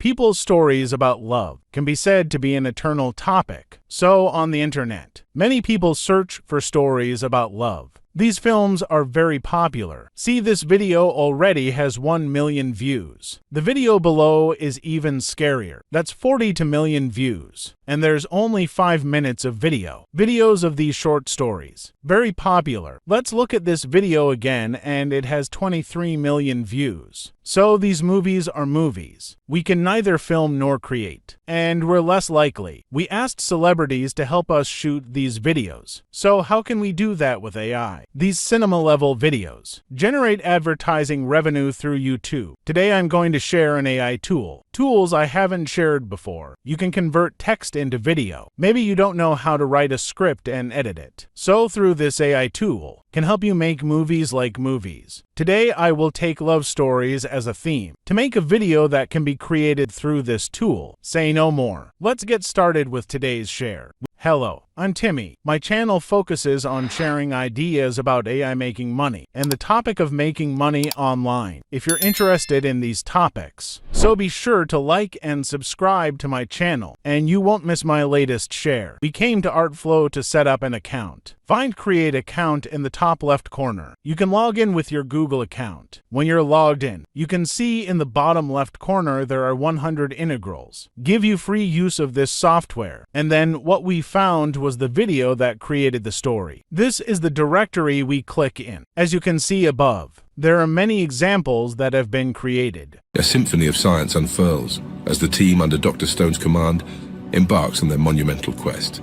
People's stories about love can be said to be an eternal topic. So, on the internet, many people search for stories about love. These films are very popular. See, this video already has 1 million views. The video below is even scarier. That's 42 million views. And there's only 5 minutes of video. Videos of these short stories. Very popular. Let's look at this video again, and it has 23 million views. So these movies are movies. We can neither film nor create. And we're less likely. We asked celebrities to help us shoot these videos. So how can we do that with AI? These cinema-level videos generate advertising revenue through YouTube. Today I'm going to share an AI tool. Tools I haven't shared before. You can convert text into video. Maybe you don't know how to write a script and edit it. So through this AI tool, can help you make movies like movies. Today I will take love stories as a theme. To make a video that can be created through this tool, say no more. Let's get started with today's share. Hello, I'm Timmy. My channel focuses on sharing ideas about AI making money and the topic of making money online. If you're interested in these topics, so be sure to like and subscribe to my channel and you won't miss my latest share. We came to Artflow to set up an account. Find Create Account in the top left corner. You can log in with your Google account. When you're logged in, you can see in the bottom left corner there are 100 integrals. Give you free use of this software. And then what we found was the video that created the story. This is the directory we click in. As you can see above, there are many examples that have been created. A symphony of science unfurls as the team under Dr. Stone's command embarks on their monumental quest.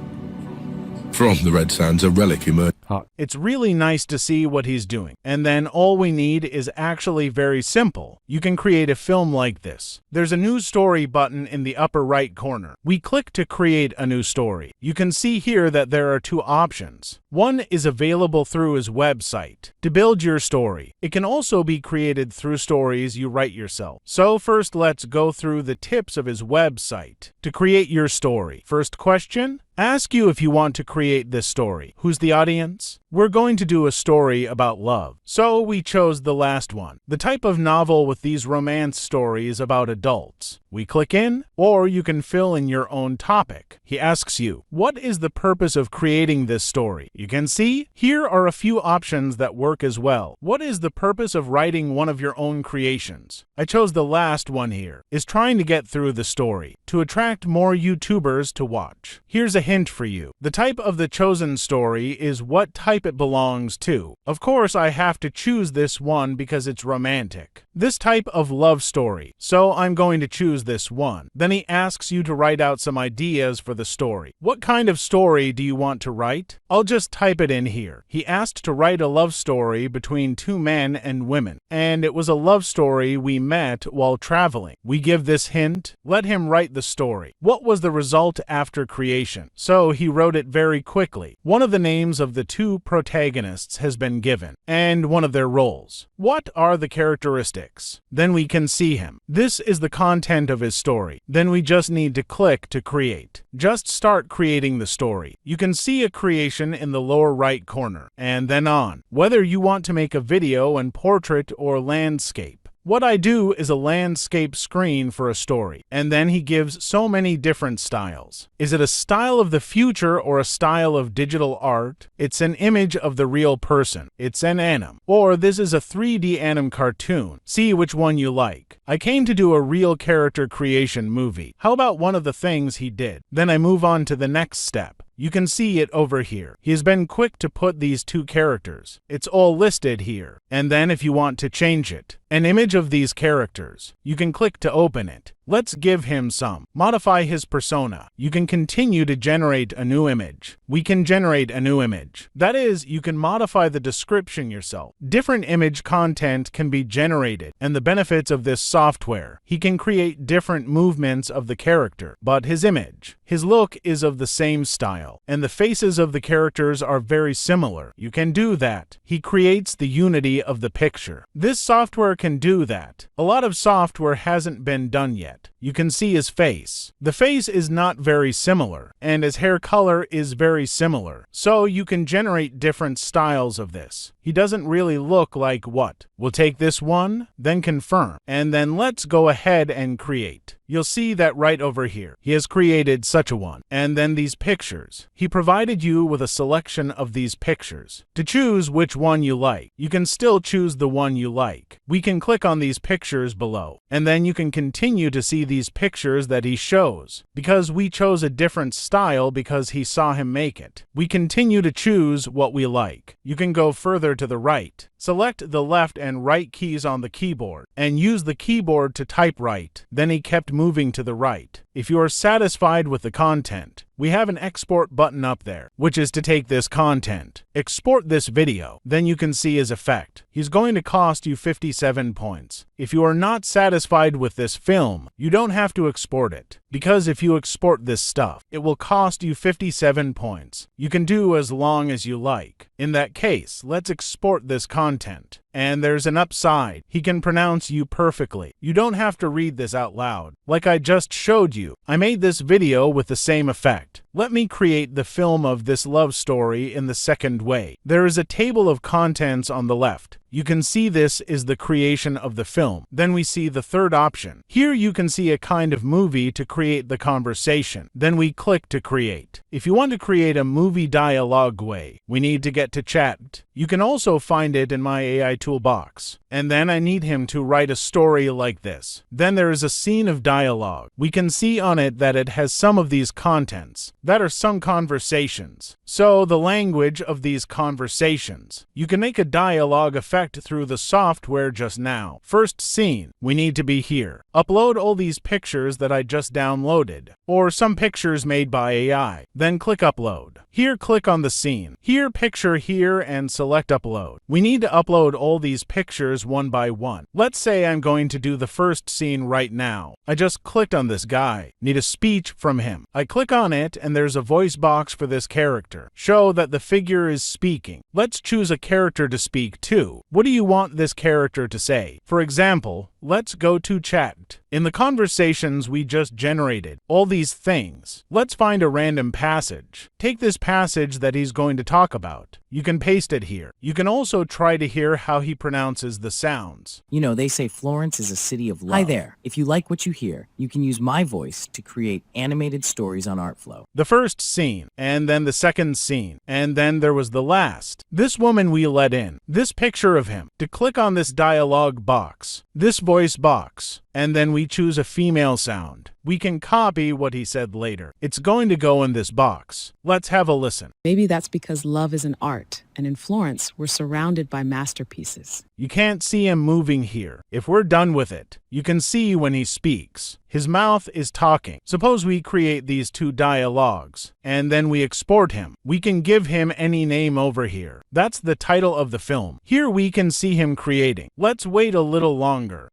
From the Red Sands, a relic emerges. It's really nice to see what he's doing. And then all we need is actually very simple. You can create a film like this. There's a new story button in the upper right corner. We click to create a new story. You can see here that there are 2 options. One is available through his website to build your story. It can also be created through stories you write yourself. So first let's go through the tips of his website to create your story. First question, ask you if you want to create this story. Who's the audience? We're going to do a story about love. So we chose the last one. The type of novel with these romance stories about adults. We click in, or you can fill in your own topic. He asks you, what is the purpose of creating this story? You can see, here are a few options that work as well. What is the purpose of writing one of your own creations? I chose the last one here, is trying to get through the story, to attract more YouTubers to watch. Here's a hint for you. The type of the chosen story is what type it belongs to. Of course, I have to choose this one because it's romantic. This type of love story, so I'm going to choose this one. Then he asks you to write out some ideas for the story. What kind of story do you want to write? I'll just type it in here. He asked to write a love story between 2 men and women, and it was a love story we met while traveling. We give this hint. Let him write the story. What was the result after creation? So he wrote it very quickly. One of the names of the 2 protagonists has been given, and one of their roles. What are the characteristics? Then we can see him. This is the content of his story. Then we just need to click to create. Just start creating the story. You can see a creation in the lower right corner, and then on. Whether you want to make a video and portrait or landscape. What I do is a landscape screen for a story, and then he gives so many different styles. Is it a style of the future or a style of digital art? It's an image of the real person. It's an anim. Or this is a 3D anim cartoon. See which one you like. I came to do a real character creation movie. How about one of the things he did? Then I move on to the next step. You can see it over here. He has been quick to put these 2 characters. It's all listed here. And then if you want to change it, an image of these characters, you can click to open it. Let's give him some. Modify his persona. You can continue to generate a new image. We can generate a new image. That is, you can modify the description yourself. Different image content can be generated, and the benefits of this software. He can create different movements of the character, but his image, his look is of the same style, and the faces of the characters are very similar. You can do that. He creates the unity of the picture. This software can do that. A lot of software hasn't been done yet. You can see his face. The face is not very similar, and his hair color is very similar. So you can generate different styles of this. He doesn't really look like what. We'll take this one, then confirm, and then let's go ahead and create. You'll see that right over here. He has created such a one. And then these pictures. He provided you with a selection of these pictures. To choose which one you like, you can still choose the one you like. We can click on these pictures below, and then you can continue to see these pictures that he shows. Because we chose a different style because he saw him make it, we continue to choose what we like. You can go further to the right. Select the left and right keys on the keyboard and use the keyboard to type right. Then he kept moving to the right. If you are satisfied with the content, we have an export button up there, which is to take this content, export this video, then you can see his effect. He's going to cost you 57 points. If you are not satisfied with this film, you don't have to export it, because if you export this stuff, it will cost you 57 points. You can do as long as you like. In that case, let's export this content. And there's an upside. He can pronounce you perfectly. You don't have to read this out loud. Like I just showed you, I made this video with the same effect. Let me create the film of this love story in the second way. There is a table of contents on the left. You can see this is the creation of the film. Then we see the third option. Here you can see a kind of movie to create the conversation. Then we click to create. If you want to create a movie dialogue way, we need to get to chat. You can also find it in my AI toolbox. And then I need him to write a story like this. Then there is a scene of dialogue. We can see on it that it has some of these contents. That are some conversations. So the language of these conversations. You can make a dialogue effect through the software just now. First scene, we need to be here. Upload all these pictures that I just downloaded, or some pictures made by AI. Then click upload. Here click on the scene. Here picture here and select upload. We need to upload all these pictures one by one. Let's say I'm going to do the first scene right now. I just clicked on this guy. Need a speech from him. I click on it and there's a voice box for this character. Show that the figure is speaking. Let's choose a character to speak to. What do you want this character to say? For example, let's go to chat. In the conversations we just generated, all these things, let's find a random passage. Take this passage that he's going to talk about. You can paste it here. You can also try to hear how he pronounces the sounds. You know, they say Florence is a city of love. Hi there. If you like what you hear, you can use my voice to create animated stories on Artflow. The first scene, and then the second scene, and then there was the last. This woman we let in. This picture of him. To click on this dialogue box. This voice box. And then we choose a female sound. We can copy what he said later. It's going to go in this box. Let's have a listen. Maybe that's because love is an art, and in Florence, we're surrounded by masterpieces. You can't see him moving here. If we're done with it, you can see when he speaks. His mouth is talking. Suppose we create these two dialogues, and then we export him. We can give him any name over here. That's the title of the film. Here we can see him creating. Let's wait a little longer.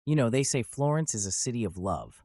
You know, they say Florence is a city of love.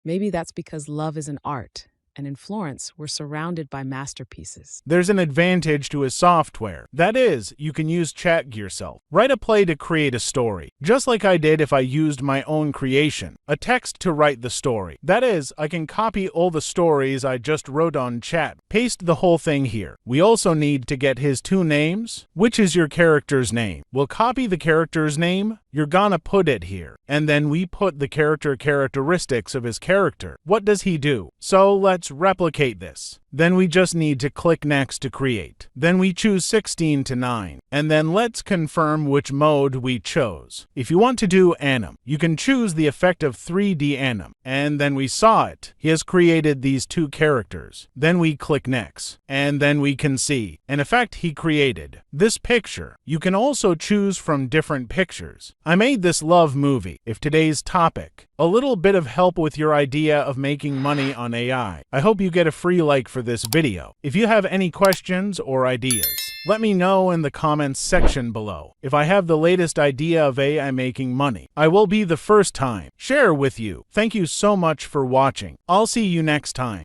Maybe that's because love is an art, and in Florence, we're surrounded by masterpieces. There's an advantage to his software. That is, you can use chat yourself. Write a play to create a story, just like I did if I used my own creation. A text to write the story. That is, I can copy all the stories I just wrote on chat, paste the whole thing here. We also need to get his two names. Which is your character's name? We'll copy the character's name. You're gonna put it here. And then we put the characteristics of his character. What does he do? So let's replicate this. Then we just need to click next to create. Then we choose 16 to 9. And then let's confirm which mode we chose. If you want to do anim, you can choose the effect of 3D anim. And then we saw it. He has created these two characters. Then we click next. And then we can see an effect he created. This picture. You can also choose from different pictures. I made this love movie. If today's topic, a little bit of help with your idea of making money on AI. I hope you get a free like for this video. If you have any questions or ideas, let me know in the comments section below. If I have the latest idea of AI making money, I will be the first time share with you. Thank you so much for watching. I'll see you next time.